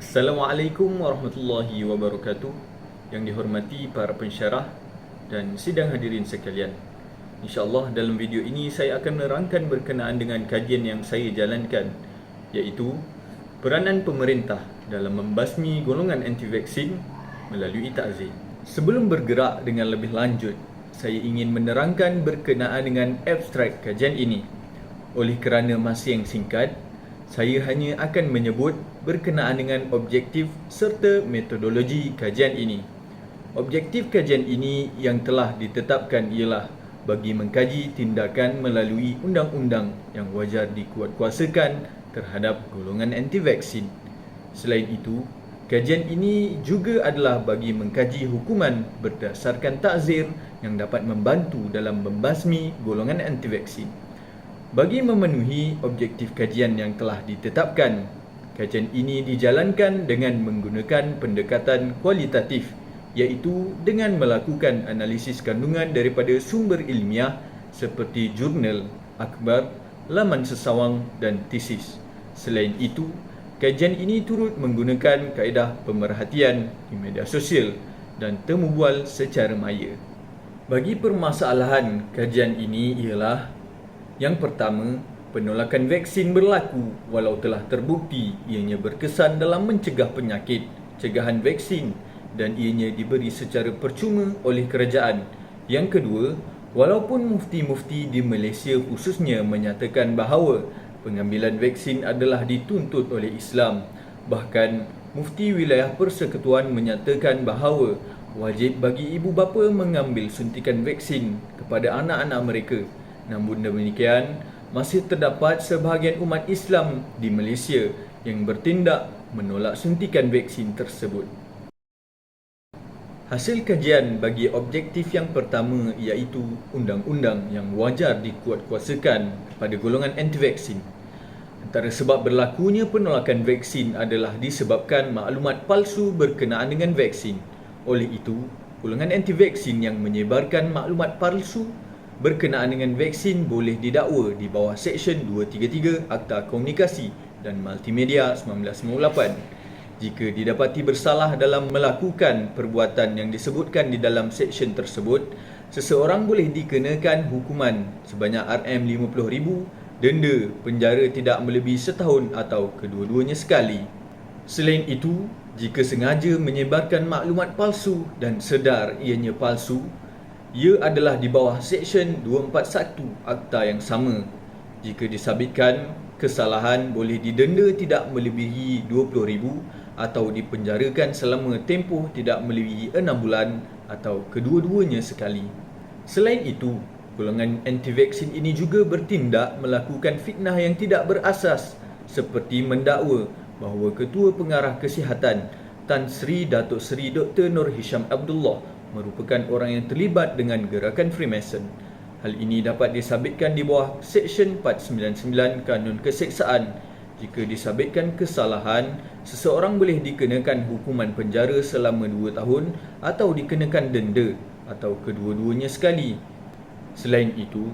Assalamualaikum warahmatullahi wabarakatuh. Yang dihormati para pensyarah dan sidang hadirin sekalian, InsyaAllah dalam video ini saya akan menerangkan berkenaan dengan kajian yang saya jalankan, iaitu peranan pemerintah dalam membasmi golongan anti-vaksin melalui takzir. Sebelum bergerak dengan lebih lanjut, saya ingin menerangkan berkenaan dengan abstrak kajian ini. Oleh kerana masa yang singkat, saya hanya akan menyebut berkenaan dengan objektif serta metodologi kajian ini. Objektif kajian ini yang telah ditetapkan ialah bagi mengkaji tindakan melalui undang-undang yang wajar dikuatkuasakan terhadap golongan anti-vaksin. Selain itu, kajian ini juga adalah bagi mengkaji hukuman berdasarkan takzir yang dapat membantu dalam membasmi golongan anti-vaksin. Bagi memenuhi objektif kajian yang telah ditetapkan, kajian ini dijalankan dengan menggunakan pendekatan kualitatif, iaitu dengan melakukan analisis kandungan daripada sumber ilmiah seperti jurnal, akhbar, laman sesawang dan tesis. Selain itu, kajian ini turut menggunakan kaedah pemerhatian di media sosial dan temu bual secara maya. Bagi permasalahan kajian ini ialah: yang pertama, penolakan vaksin berlaku walau telah terbukti ianya berkesan dalam mencegah penyakit, cegahan vaksin dan ianya diberi secara percuma oleh kerajaan. Yang kedua, walaupun mufti-mufti di Malaysia khususnya menyatakan bahawa pengambilan vaksin adalah dituntut oleh Islam, bahkan mufti wilayah persekutuan menyatakan bahawa wajib bagi ibu bapa mengambil suntikan vaksin kepada anak-anak mereka. Namun demikian, masih terdapat sebahagian umat Islam di Malaysia yang bertindak menolak suntikan vaksin tersebut. Hasil kajian bagi objektif yang pertama iaitu undang-undang yang wajar dikuatkuasakan kepada golongan anti-vaksin. Antara sebab berlakunya penolakan vaksin adalah disebabkan maklumat palsu berkenaan dengan vaksin. Oleh itu, golongan anti-vaksin yang menyebarkan maklumat palsu berkenaan dengan vaksin boleh didakwa di bawah Seksyen 233 Akta Komunikasi dan Multimedia 1998. Jika didapati bersalah dalam melakukan perbuatan yang disebutkan di dalam seksyen tersebut, seseorang boleh dikenakan hukuman sebanyak RM50,000, denda, penjara tidak melebihi setahun atau kedua-duanya sekali. Selain itu, jika sengaja menyebarkan maklumat palsu dan sedar ianya palsu, ia adalah di bawah Seksyen 241 Akta yang sama. Jika disabitkan, kesalahan boleh didenda tidak melebihi RM20,000 atau dipenjarakan selama tempoh tidak melebihi 6 bulan atau kedua-duanya sekali. Selain itu, golongan anti-vaksin ini juga bertindak melakukan fitnah yang tidak berasas seperti mendakwa bahawa Ketua Pengarah Kesihatan Tan Sri Datuk Seri Dr. Nur Hisham Abdullah merupakan orang yang terlibat dengan gerakan Freemason. Hal ini dapat disabitkan di bawah Seksyen 499 Kanun Keseksaan. Jika disabitkan kesalahan, seseorang boleh dikenakan hukuman penjara selama 2 tahun atau dikenakan denda atau kedua-duanya sekali. Selain itu,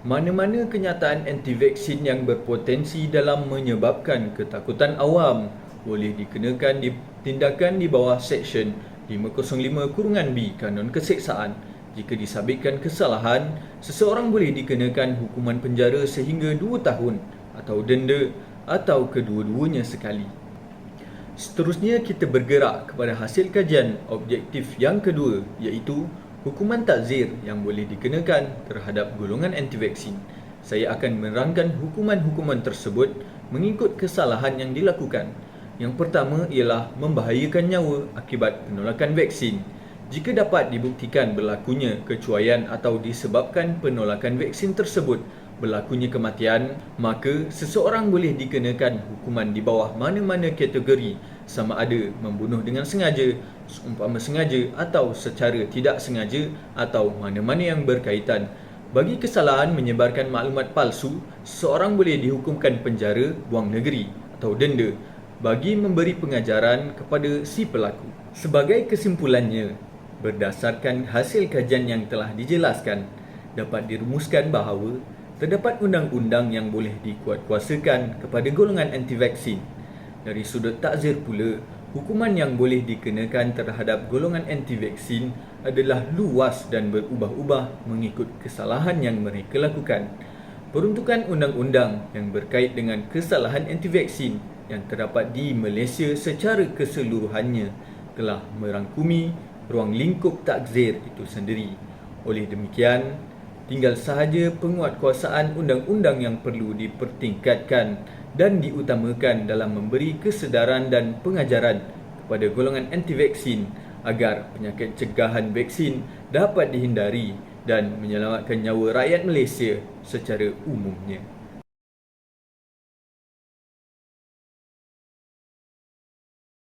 mana-mana kenyataan anti-vaksin yang berpotensi dalam menyebabkan ketakutan awam boleh dikenakan tindakan di bawah Seksyen 505(b) Kanun Keseksaan. Jika disabitkan kesalahan, seseorang boleh dikenakan hukuman penjara sehingga 2 tahun atau denda atau kedua-duanya sekali. Seterusnya kita bergerak kepada hasil kajian objektif yang kedua, iaitu hukuman takzir yang boleh dikenakan terhadap golongan anti-vaksin. Saya akan menerangkan hukuman-hukuman tersebut mengikut kesalahan yang dilakukan. Yang pertama ialah membahayakan nyawa akibat penolakan vaksin. Jika dapat dibuktikan berlakunya kecuaian atau disebabkan penolakan vaksin tersebut berlakunya kematian, maka seseorang boleh dikenakan hukuman di bawah mana-mana kategori, sama ada membunuh dengan sengaja, seumpama sengaja atau secara tidak sengaja atau mana-mana yang berkaitan. Bagi kesalahan menyebarkan maklumat palsu, seseorang boleh dihukumkan penjara, buang negeri atau denda bagi memberi pengajaran kepada si pelaku. Sebagai kesimpulannya, berdasarkan hasil kajian yang telah dijelaskan, dapat dirumuskan bahawa terdapat undang-undang yang boleh dikuatkuasakan kepada golongan anti-vaksin. Dari sudut takzir pula, Hukuman yang boleh dikenakan terhadap golongan anti-vaksin adalah luas dan berubah-ubah mengikut kesalahan yang mereka lakukan. Peruntukan undang-undang yang berkait dengan kesalahan anti-vaksin yang terdapat di Malaysia secara keseluruhannya telah merangkumi ruang lingkup takzir itu sendiri. Oleh demikian, tinggal sahaja penguatkuasaan undang-undang yang perlu dipertingkatkan dan diutamakan dalam memberi kesedaran dan pengajaran kepada golongan anti-vaksin agar penyakit cegahan vaksin dapat dihindari dan menyelamatkan nyawa rakyat Malaysia secara umumnya.